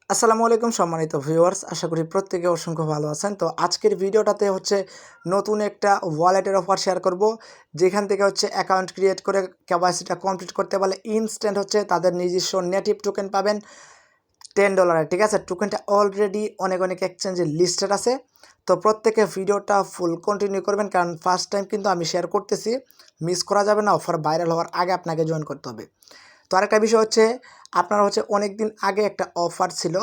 আসসালামু আলাইকুম সম্মানিত ভিউয়ার্স, আশা করি প্রত্যেকে অসংখ্য ভালো আছেন। তো আজকের ভিডিওটাতে হচ্ছে নতুন একটা ওয়ালেটের অফার শেয়ার করব, যেখান থেকে হচ্ছে অ্যাকাউন্ট ক্রিয়েট করে কেওয়াইসিটা কমপ্লিট করতে পারলে ইনস্ট্যান্ট হচ্ছে তাদের নিজস্ব নেটিভ টোকেন পাবেন $10। ঠিক আছে, টোকেনটা অলরেডি অনেক এক্সচেঞ্জে লিস্টেড আছে। তো প্রত্যেকে ভিডিওটা ফুল কন্টিনিউ করবেন, কারণ ফার্স্ট টাইম কিন্তু আমি শেয়ার করতেছি, মিস করা যাবে না। অফার ভাইরাল হওয়ার আগে আপনাকে জয়েন করতে হবে। তো আরেকটা বিষয় হচ্ছে, আপনারা হচ্ছে অনেক দিন আগে একটা অফার ছিল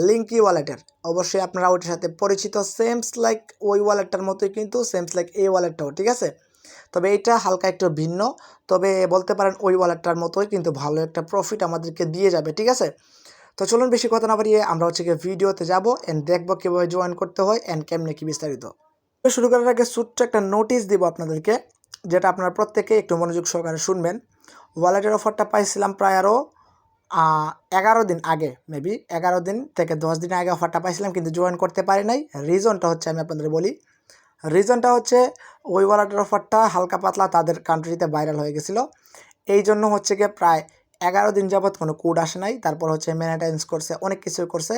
লিঙ্কি ওয়ালেটের, অবশ্যই আপনারা ওইটার সাথে পরিচিত। সেমস লাইক ওই ওয়ালেটটার মতোই কিন্তু সেমস লাইক এই ওয়ালেটটাও, ঠিক আছে। তবে এইটা হালকা একটু ভিন্ন, তবে বলতে পারেন ওই ওয়ালেটটার মতোই কিন্তু ভালো একটা প্রফিট আমাদেরকে দিয়ে যাবে, ঠিক আছে। তো চলুন বেশি কথা না বাড়িয়ে আমরা হচ্ছে গিয়ে ভিডিওতে যাবো অ্যান্ড দেখবো কীভাবে জয়েন করতে হয় অ্যান্ড কেমনে কি বিস্তারিত। তো শুরু করার আগে ছোট্ট একটা নোটিশ দিব আপনাদেরকে, যেটা আপনারা প্রত্যেকে একটু মনোযোগ সহকারে শুনবেন। ওয়ালেটের অফারটা পাইছিলাম প্রায় আরও 11 দিন আগে, মেবি 11 দিন থেকে 10 দিন আগে অফারটা পাইছিলাম, কিন্তু জয়েন করতে পারি নাই। রিজনটা হচ্ছে, আমি আপনাদের বলি, রিজনটা হচ্ছে ওই ওয়ালেটের অফারটা হালকা পাতলা তাদের কান্ট্রিতে ভাইরাল হয়ে গেছিলো। এই জন্য হচ্ছে গিয়ে প্রায় 11 দিন যাবৎ কোনো কোড আসে নাই, তারপর হচ্ছে মেনটেন্স করছে, অনেক কিছু করছে।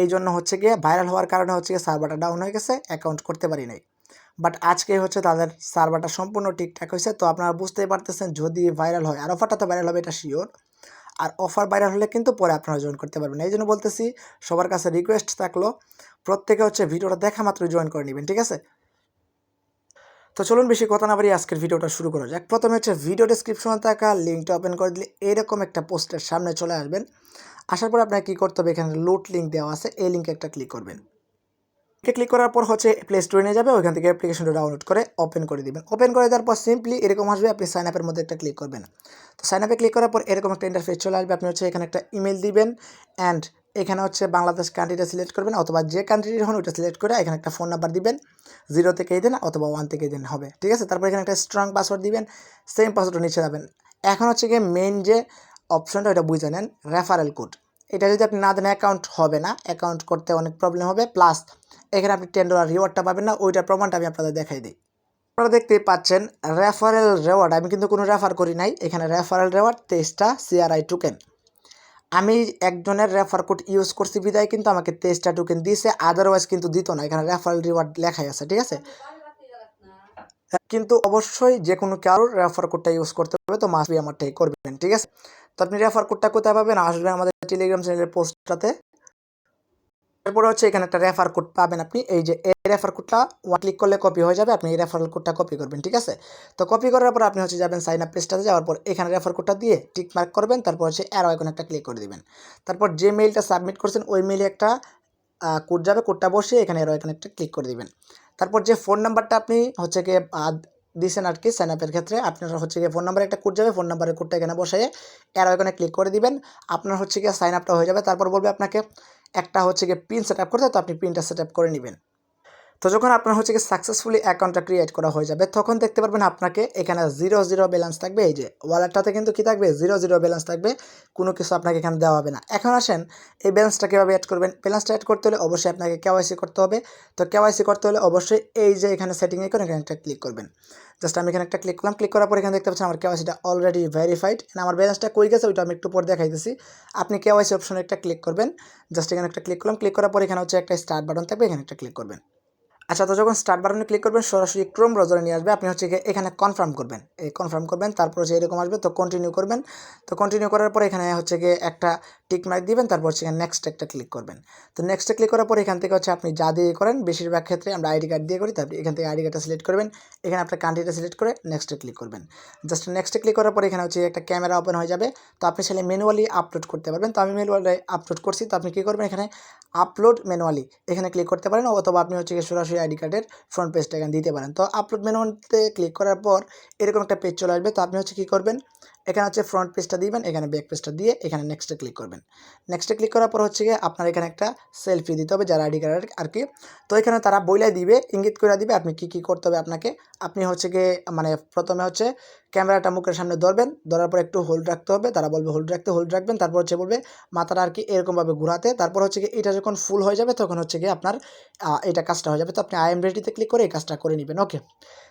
এই জন্য হচ্ছে গিয়ে ভাইরাল হওয়ার কারণে হচ্ছে গিয়ে সার্ভারটা ডাউন হয়ে গেছে, অ্যাকাউন্ট করতে পারি নাই। বাট আজকে হচ্ছে তাদের সার্ভারটা সম্পূর্ণ ঠিকঠাক হয়েছে। তো আপনারা বুঝতেই পারতেছেন, যদি ভাইরাল হয়, আর অফারটা তো ভাইরাল হবে এটা শিওর। আর অফার ভাইরাল হলে কিন্তু পরে আপনারা জয়েন করতে পারবেন। এই জন্য বলতেছি, সবার কাছে রিকোয়েস্ট থাকলো, প্রত্যেকে হচ্ছে ভিডিওটা দেখা মাত্রই জয়েন করে নেবেন, ঠিক আছে। তো চলুন বেশি কথা না বাড়িয়ে আজকের ভিডিওটা শুরু করা যাক। প্রথমে হচ্ছে ভিডিও ডেসক্রিপশনে থাকা লিঙ্কটা ওপেন করে দিলে এরকম একটা পোস্টের সামনে চলে আসবেন। আসার পর আপনাকে কী করতে হবে, এখানে লোড লিঙ্ক দেওয়া আছে, এই লিঙ্কে একটা ক্লিক করবেন। ক্লিক করার পর হচ্ছে প্লে স্টোরে নিয়ে যাবে, ওইখান থেকে অ্যাপ্লিকেশনটা ডাউনলোড করে ওপেন করে দিবেন। ওপেন করে দেওয়ার পর সিম্পলি এরকম আসবে, আপনি সাইন আপের মধ্যে একটা ক্লিক করবেন। তো সাইন আপে ক্লিক করার পর এরকম একটা ইন্টারফেস চলে আসবে। আপনি হচ্ছে এখানে একটা ইমেল দিবেন অ্যান্ড এখানে হচ্ছে বাংলাদেশ কান্ট্রিটা সিলেক্ট করবেন, অথবা যে কান্ট্রির হন ওইটা সিলেক্ট করে এখানে একটা ফোন নাম্বার দিবেন, 0 থেকেই দেন অথবা 1 থেকেই দেন হবে, ঠিক আছে। তারপর এখানে একটা স্ট্রং পাসওয়ার্ড দিবেন, সেম পাসওয়ার্ডটা নিচে যাবেন। এখন হচ্ছে গিয়ে মেইন যে অপশনটা ওটা বুঝে নেন, রেফারেল কোড। এটা যদি আপনি না দেন অ্যাকাউন্ট হবে না, অ্যাকাউন্ট করতে অনেক প্রবলেম হবে। প্লাস এখানে আপনি $10 রিওয়ার্ডটা পাবেন না, ওইটার প্রমাণটা আমি আপনাদের দেখাই দিই। আপনারা দেখতেই পাচ্ছেন রেফারেল রেওয়ার্ড, আমি কিন্তু কোনো রেফার করি নাই। এখানে রেফারেল রেওয়ার্ড 23টা CRI টোকেন, আমি একজনের রেফার কোড ইউজ করছি বিদায় কিন্তু আমাকে 23টা টোকেন দিয়েছে, আদারওয়াইজ কিন্তু দিত না। এখানে রেফারেল রিওয়ার্ড লেখাই আছে, ঠিক আছে। কিন্তু অবশ্যই যে কোনো কারোর রেফার কোডটা ইউজ করতে হবে, তো মাস্ট বি আমারটাই করবেন, ঠিক আছে। তো আপনি রেফার কোডটা কোথায় পাবেন, আসবেন আমাদের টেলিগ্রাম চ্যানেলের পোস্টটাতে। এরপরে হচ্ছে এখানে একটা রেফার কোড পাবেন আপনি, এই যে এই রেফার কোডটা ওয়ান ক্লিক করলে কপি হয়ে যাবে, আপনি এই রেফারেল কোডটা কপি করবেন, ঠিক আছে। তো কপি করার পর আপনি হচ্ছে যাবেন সাইন আপ পেজটাতে, যাওয়ার পর এখানে রেফার কোডটা দিয়ে টিক মার্ক করবেন, তারপর হচ্ছে অ্যারো আইকনে একটা ক্লিক করে দিবেন। তারপর যে মেইলটা সাবমিট করছেন ওই মেইলে একটা কোড যাবে, কোডটা বসিয়ে এখানে অ্যারো আইকনে একটা ক্লিক করে দিবেন। তারপর যে ফোন নাম্বারটা আপনি হচ্ছে গিয়ে দিয়েছেন আর কি সাইন আপের ক্ষেত্রে, আপনার হচ্ছে গিয়ে ফোন নাম্বারে একটা কোড যাবে, ফোন নাম্বারের কোডটা এখানে বসিয়ে অ্যারো আইকনে ক্লিক করে দিবেন। আপনার হচ্ছে গিয়ে সাইন আপটা হয়ে যাবে। তারপর বলবে আপনাকে একটা হচ্ছে গিয়ে পিন সেট আপ করতে, তো আপনি পিনটা সেট আপ করে নেবেন। তো যখন আপনার হচ্ছে কি সাকসেসফুলি অ্যাকাউন্টটা ক্রিয়েট করা হয়ে যাবে, তখন দেখতে পারবেন আপনাকে এখানে 0 ব্যালেন্স থাকবে। এই যে ওয়ালেটটাতে কিন্তু কি থাকবে, 0 ব্যালেন্স থাকবে, কোনো কিছু আপনাকে এখানে দেওয়া হবে না। এখন আসেন এই ব্যালেন্সটা কীভাবে অ্যাড করবেন। ব্যালেন্সটা অ্যাড করতে হলে অবশ্যই আপনাকে কেওয়াইসি করতে হবে। তো কেওয়াইসি করতে হলে অবশ্যই এই যে এখানে সেটিংয়ে করে এখানে একটা ক্লিক করবেন। জাস্ট আমি এখানে একটা ক্লিক করলাম, ক্লিক করার পর এখানে দেখতে পাচ্ছেন আমার কেওয়াইসিটা অলরেডি ভেরিফাইড। আমার ব্যালেন্সটা কই গেছে ওইটা আমি একটু পরে দেখাইতেছি। আপনি কেওয়াইসি অপশনে একটা ক্লিক করবেন, জাস্ট এখানে একটা ক্লিক করলাম, ক্লিক করার পর এখানে হচ্ছে একটা স্টার্ট বাটন থাকবে, এখানে একটা ক্লিক করবেন। আচ্ছা, তো যখন স্টার্ট বাটনে ক্লিক করবেন সরাসরি ক্রোম ব্রাউজারে নিয়ে আসবে। আপনি হচ্ছে এখানে কনফার্ম করবেন, এই কনফার্ম করবেন, তারপর হচ্ছে এরকম আসবে, তো কন্টিনিউ করবেন। তো কন্টিনিউ করার পর এখানে হচ্ছে গিয়ে একটা টিক মার্ক দিবেন, তারপর হচ্ছে নেক্সট একটা ক্লিক করবেন। তো নেক্সটে ক্লিক করার পর এখান থেকে হচ্ছে আপনি যা দিয়ে করেন, বেশিরভাগ ক্ষেত্রে আমরা আইডি কার্ড দিয়ে করি, তারপর এখান থেকে আইডি কার্ডটা সিলেক্ট করবেন, এখানে আপনার কান্ট্রিটা সিলেক্ট করে নেক্সটে ক্লিক করবেন। জাস্ট নেক্সটে ক্লিক করার পর এখানে হচ্ছে একটা ক্যামেরা ওপেন হয়ে যাবে। তো আপনি চাইলে ম্যানুয়ালি আপলোড করতে পারবেন, তো আমি ম্যানুয়ালি আপলোড করছি। তো আপনি কী করবেন, এখানে আপলোড ম্যানুয়ালি এখানে ক্লিক করতে পারেন, অথবা আপনি হচ্ছে সরাসরি আইডি কার্ডের ফ্রন্ট পেজটা এখানে দিতে পারেন। তো আপলোড মেনুতে ক্লিক করার পর এরকম একটা পেজ চলে আসবে। তো আপনি হচ্ছে কী করবেন, এখানে হচ্ছে ফ্রন্ট পেজটা দিবেন, এখানে ব্যাক পেজটা দিয়ে এখানে নেক্সটে ক্লিক করবেন। নেক্সটে ক্লিক করার পর হচ্ছে গিয়ে আপনার এখানে একটা সেলফি দিতে হবে, যারা আইডি কার্ড আর কি। তো এখানে তারা বইলাই দিবে, ইঙ্গিত করে দিবে আপনি কী করতে হবে আপনাকে। আপনি হচ্ছে গিয়ে মানে প্রথমে হচ্ছে ক্যামেরাটা মুখের সামনে ধরবেন, ধরার পর একটু হোল্ড রাখতে হবে, তারা বলবে হোল্ড রাখতে, হোল্ড রাখবেন। তারপর হচ্ছে বলবে মাথাটা আর কি এরকমভাবে ঘোরাতে। তারপর হচ্ছে গিয়ে এটা যখন ফুল হয়ে যাবে তখন হচ্ছে গিয়ে আপনার এটা কাজটা হয়ে যাবে। তো আপনি আই এম রেডিতে ক্লিক করে এই কাজটা করে নেবেন, ওকে।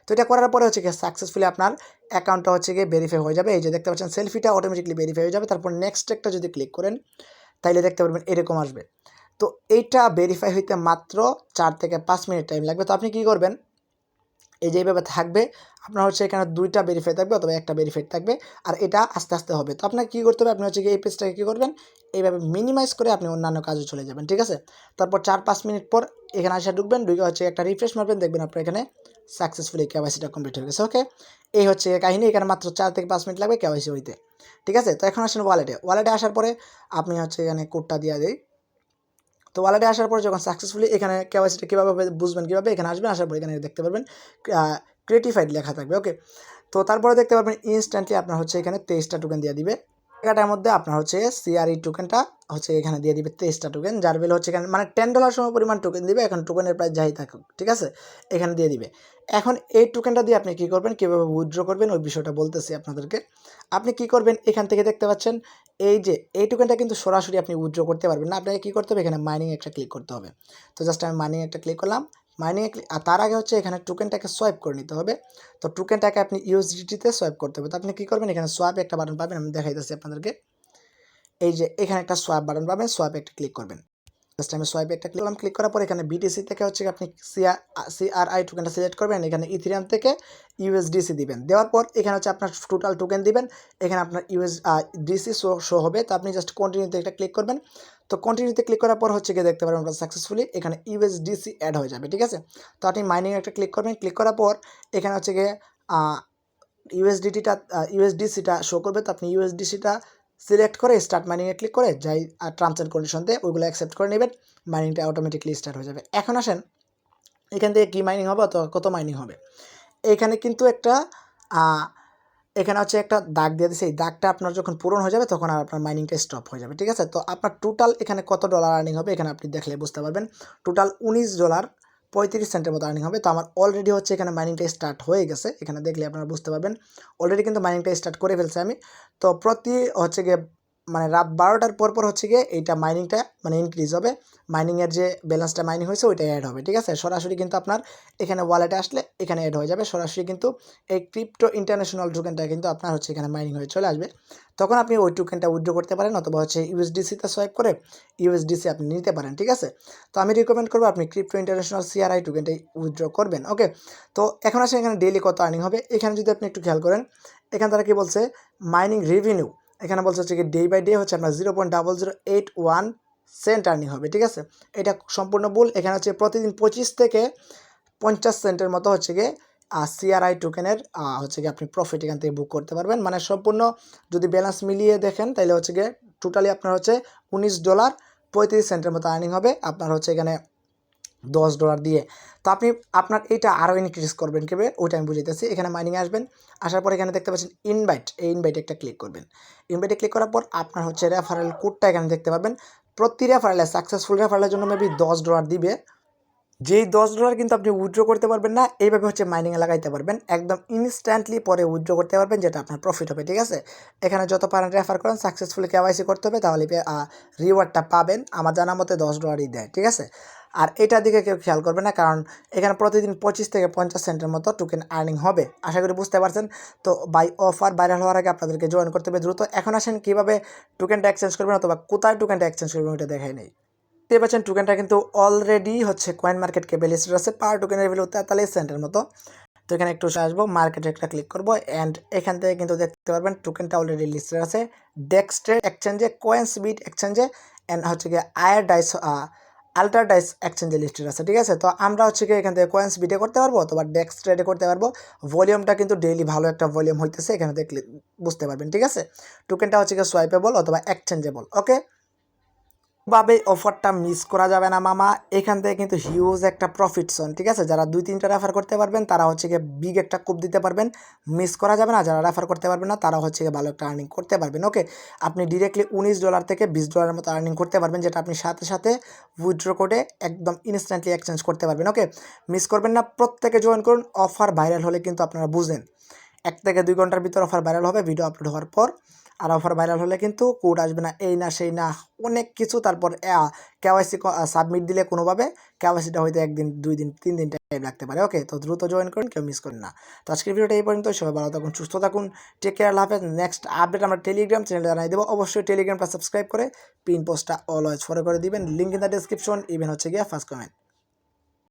তো এটা করার পরে হচ্ছে গিয়ে সাকসেসফুলি আপনার অ্যাকাউন্টটা হচ্ছে গিয়ে ভেরিফাই হয়ে যাবে। এই যে দেখতে পাচ্ছেন সেলফিটা অটোমেটিকলি ভেরিফাই হয়ে যাবে। তারপর নেক্সট একটা যদি ক্লিক করেন, তাইলে দেখতে পারবেন এরকম আসবে। তো এইটা ভেরিফাই হইতে মাত্র 4 থেকে 5 মিনিট টাইম লাগবে। তো আপনি কী করবেন, এই যে এইভাবে থাকবে আপনার হচ্ছে এখানে 2টা ভেরিফাই থাকবে অথবা একটা ভেরিফাই থাকবে, আর এটা আস্তে আস্তে হবে। তো আপনাকে কী করতে হবে, আপনি হচ্ছে এই পেজটাকে কী করবেন, এইভাবে মিনিমাইজ করে আপনি অন্যান্য কাজে চলে যাবেন, ঠিক আছে। তারপর 4-5 মিনিট পর এখানে আসা ঢুকবেন, ঢুকে হচ্ছে একটা রিফ্রেশ মারবেন, দেখবেন আপনার এখানে সাকসেসফুলি কেওয়াইসিটা কমপ্লিট হয়ে গেছে। ওকে, এই হচ্ছে কাহিনী। এখানে মাত্র 4 থেকে 5 মিনিট লাগবে কেওয়াইসি হইতে, ঠিক আছে। তো এখন আসেন ওয়ালেটে আসার পরে আপনি হচ্ছে এখানে কোডটা দিয়ে দিই। তো ওয়ালেটে আসার পর যখন সাকসেসফুলি এখানে কেওয়াইসিটা কীভাবে বুঝবেন, কীভাবে এখানে আসবেন, আসার পর এখানে দেখতে পারবেন ক্রিয়েটিফাইড লেখা থাকবে। ওকে, তো তারপরে দেখতে পারবেন ইনস্ট্যান্টলি আপনার হচ্ছে এখানে 23টা টোকেন দিয়ে দিবে। টাকাটার মধ্যে আপনার হচ্ছে সিআরই টোকেনটা হচ্ছে এখানে দিয়ে দিবে 23টা টোকেন, যার ভ্যালু হচ্ছে এখানে মানে $10 সম পরিমাণ টোকেন দিবে। এখন টোকেনের প্রাইস যাই থাকুক, ঠিক আছে, এখানে দিয়ে দিবে। এখন এই টোকেনটা দিয়ে আপনি কী করবেন, কীভাবে উইথড্র করবেন ওই বিষয়টা বলতেছি আপনাদেরকে। আপনি কী করবেন, এখান থেকে দেখতে পাচ্ছেন এই যে এই টোকেনটা কিন্তু সরাসরি আপনি উইথড্র করতে পারবেন না। আপনাকে কী করতে হবে, এখানে মাইনিং একটা ক্লিক করতে হবে। তো জাস্ট আমি মাইনিং একটা ক্লিক করলাম। মাইনিং আর তার আগে হচ্ছে এখানে টোকেনটাকে সোয়াইপ করে নিতে হবে। তো টোকেনটাকে আপনি ইউএসডিটিতে সোয়াইপ করতে হবে। তো আপনি কী করবেন, এখানে সোয়াইপ একটা বাটন পাবেন, আমি দেখাইতেছি আপনাদেরকে। এই যে এখানে একটা সোয়াইপ বাটন পাবেন, সোয়াইপে একটা ক্লিক করবেন। জাস্ট আমি সোয়াইপে একটা ক্লিক করার পর এখানে বিটিসি থেকে হচ্ছে আপনি সিআরআই টোকেনটা সিলেক্ট করবেন, এখানে ইথেরিয়াম থেকে ইউএসডিসি দিবেন। দেওয়ার পর এখানে হচ্ছে আপনার টোটাল টোকেন দিবেন, এখানে আপনার ডিসি শো হবে। তো আপনি জাস্ট কন্টিনিউতে একটা ক্লিক করবেন। তো কন্টিনিউতে ক্লিক করার পর হচ্ছে গিয়ে দেখতে পারবেন আপনার সাকসেসফুলি এখানে ইউএসডিসি অ্যাড হয়ে যাবে, ঠিক আছে। তো আপনি মাইনিং একটা ক্লিক করবেন, ক্লিক করার পর এখানে হচ্ছে গিয়ে ইউএসডিসিটা শো করবে। তো আপনি ইউএসডিসিটা সিলেক্ট করে স্টার্ট মাইনিংয়ে ক্লিক করে যাই টার্মস অ্যান্ড কন্ডিশন দিয়ে ওইগুলো অ্যাকসেপ্ট করে নেবেন, মাইনিংটা অটোমেটিকলি স্টার্ট হয়ে যাবে। এখন আসেন এখান থেকে কী মাইনিং হবে অথবা কত মাইনিং হবে। এখানে কিন্তু একটা এখানে হচ্ছে একটা দাগ দিয়ে দিচ্ছে, এই দাগটা আপনার যখন পূরণ হয়ে যাবে তখন আর আপনার মাইনিংটা স্টপ হয়ে যাবে, ঠিক আছে। তো আপনার টোটাল এখানে কত ডলার আর্নিং হবে এখানে আপনি দেখলে বুঝতে পারবেন। টোটাল $19.35 মতো আর্নিং হবে। তো আমার অলরেডি হচ্ছে এখানে মাইনিংটা স্টার্ট হয়ে গেছে, এখানে দেখলে আপনারা বুঝতে পারবেন অলরেডি কিন্তু মাইনিংটা স্টার্ট করে ফেলছে আমি। তো প্রতি হচ্ছে গিয়ে মানে রাত 12টার পর হচ্ছে গিয়ে এইটা মাইনিংটা মানে ইনক্রিজ হবে, মাইনিংয়ের যে ব্যালেন্সটা মাইনিং হয়েছে ওইটা অ্যাড হবে, ঠিক আছে। সরাসরি কিন্তু আপনার এখানে ওয়ালেটে আসলে এখানে অ্যাড হয়ে যাবে সরাসরি, কিন্তু এই ক্রিপ্টো ইন্টারন্যাশনাল টোকেনটা কিন্তু আপনার হচ্ছে এখানে মাইনিং হয়ে চলে আসবে। তখন আপনি ওই টোকেনটা উইথড্র করতে পারেন অথবা হচ্ছে ইউএসডিসিতে সোয়াইপ করে ইউএসডিসি আপনি নিতে পারেন, ঠিক আছে। তো আমি রিকমেন্ড করবো আপনি ক্রিপ্টো ইন্টারন্যাশনাল সিআরআই টোকেনটাই উইথড্র করবেন। ওকে, তো এখন আসলে এখানে ডেইলি কত আর্নিং হবে এখানে যদি আপনি একটু খেয়াল করেন, এখানে তারা কি বলছে মাইনিং রেভিনিউ এখানে বলছে হচ্ছে কি ডে বাই ডে হচ্ছে আপনার 0.0081 আর্নিং হবে, ঠিক আছে। এটা সম্পূর্ণ ভুল। এখানে হচ্ছে প্রতিদিন 25 থেকে 50 সেন্টের মতো হচ্ছে গিয়ে সিআরআই টোকেনের হচ্ছে গিয়ে আপনি প্রফিট এখান থেকে বুক করতে পারবেন। মানে সম্পূর্ণ যদি ব্যালেন্স মিলিয়ে দেখেন তাহলে হচ্ছে গিয়ে টোটালি আপনার হচ্ছে $19.35 মতো আর্নিং হবে আপনার হচ্ছে এখানে $10 দিয়ে। তো আপনি আপনার এইটা আরও ইনক্রিজ করবেন কীভাবে ওইটা আমি বুঝাইতেছি। এখানে মাইনিংয়ে আসবেন, আসার পর এখানে দেখতে পাচ্ছেন ইনভাইট, এই ইনভাইটে একটা ক্লিক করবেন। ইনভাইটে ক্লিক করার পর আপনার হচ্ছে রেফারেল কোডটা এখানে দেখতে পাবেন। প্রতি রেফারেলে সাকসেসফুল রেফারেলের জন্য মেবি $10 দিবে, যেই $10 কিন্তু আপনি উইথড্র করতে পারবেন না, এইভাবে হচ্ছে মাইনিংয়ে লাগাইতে পারবেন একদম ইনস্ট্যান্টলি, পরে উইথড্র করতে পারবেন যেটা আপনার প্রফিট হবে, ঠিক আছে। এখানে যত পারেন রেফার করেন, সাকসেসফুলি কেওয়াইসি করতে হবে তাহলে রিওয়ার্ডটা পাবেন। আমার জানা মতে $10 দেয়, ঠিক আছে। আর এটার দিকে কেউ খেয়াল করবে না, কারণ এখানে প্রতিদিন 25 থেকে 50 সেন্টের মতো টোকেন আর্নিং হবে। আশা করি বুঝতে পারছেন। তো বাই অফার ভাইরাল হওয়ার আগে আপনাদেরকে জয়েন করতে হবে দ্রুত। এখন আসেন কীভাবে টোকেনটা এক্সচেঞ্জ করবেন অথবা কোথায় টোকেনটা এক্সচেঞ্জ করবেন ওইটা দেখাই নেই। দেখতে পাচ্ছেন টোকেনটা কিন্তু অলরেডি হচ্ছে কয়েন মার্কেট ক্যাপে লিস্টেড আছে, পার টোকেনের ভ্যালু 43 সেন্টের মতো। তো এখানে একটু আসবো, মার্কেটে একটা ক্লিক করবো, অ্যান্ড এখান থেকে কিন্তু দেখতে পারবেন টোকেনটা অলরেডি লিস্টেড আছে ডেক্সট্রেড এক্সচেঞ্জে, কোয়েন্সবিট এক্সচেঞ্জে, অ্যান্ড হচ্ছে গিয়ে আল্ট্রাডাইস এক্সচেঞ্জে লিস্টেড আছে, ঠিক আছে। তো আমরা হচ্ছে গিয়ে এখান থেকে কোয়েন্সবিটে করতে পারবো অথবা ডেক্সট্রেডে করতে পারবো। ভলিউমটা কিন্তু ডেইলি ভালো একটা ভলিউম হইতেছে, এখানে দেখলে বুঝতে পারবেন, ঠিক আছে। টোকেনটা হচ্ছে গিয়ে সোয়াইপেবল অথবা এক্সচেঞ্জেবল। ওকে, ভাবে অফারটা মিস করা যাবে না মামা, এখান থেকে কিন্তু হিউজ একটা প্রফিট জোন, ঠিক আছে। যারা 2-3টা রেফার করতে পারবেন তারা হচ্ছে গিয়ে বিগ একটা কুপ দিতে পারবেন, মিস করা যাবে না। যারা রেফার করতে পারবেন না তারা হচ্ছে গিয়ে ভালো একটা আর্নিং করতে পারবেন। ওকে, আপনি ডিরেক্টলি $19 থেকে $20 মতো আর্নিং করতে পারবেন, যেটা আপনি সাথে সাথে উইথড্র করে একদম ইনস্ট্যান্টলি এক্সচেঞ্জ করতে পারবেন। ওকে, মিস করবেন না, প্রত্যেকে জয়েন করুন। অফার ভাইরাল হলে কিন্তু আপনারা বুঝেন 1 থেকে 2 ঘন্টার ভিতর অফার ভাইরাল হবে ভিডিও আপলোড হওয়ার পর। আর অফার ভাইরাল হলে কিন্তু কোড আসবে না, এই না সেই না অনেক কিছু। তারপর কেওয়াইসি সাবমিট দিলে কোনোভাবে কেওয়াইসিটা হয়তো 1 দিন 2 দিন 3 দিন টাইম লাগতে পারে। ওকে, তো দ্রুত জয়েন করুন, কেউ মিস করেন না। তো আজকের ভিডিওটা এই পর্যন্ত। সবাই ভালো থাকুন, সুস্থ থাকুন, টেক কেয়ার, আল্লাহ হাফেজ। নেক্সট আপডেট আমরা টেলিগ্রাম চ্যানেলে জানাই দেবো। অবশ্যই টেলিগ্রামটা সাবস্ক্রাইব করে পিন পোস্টটা অলওয়েজ ফলো করে দিবেন। Link in the description, even হচ্ছে গিয়ে ফার্স্ট কমেন্ট।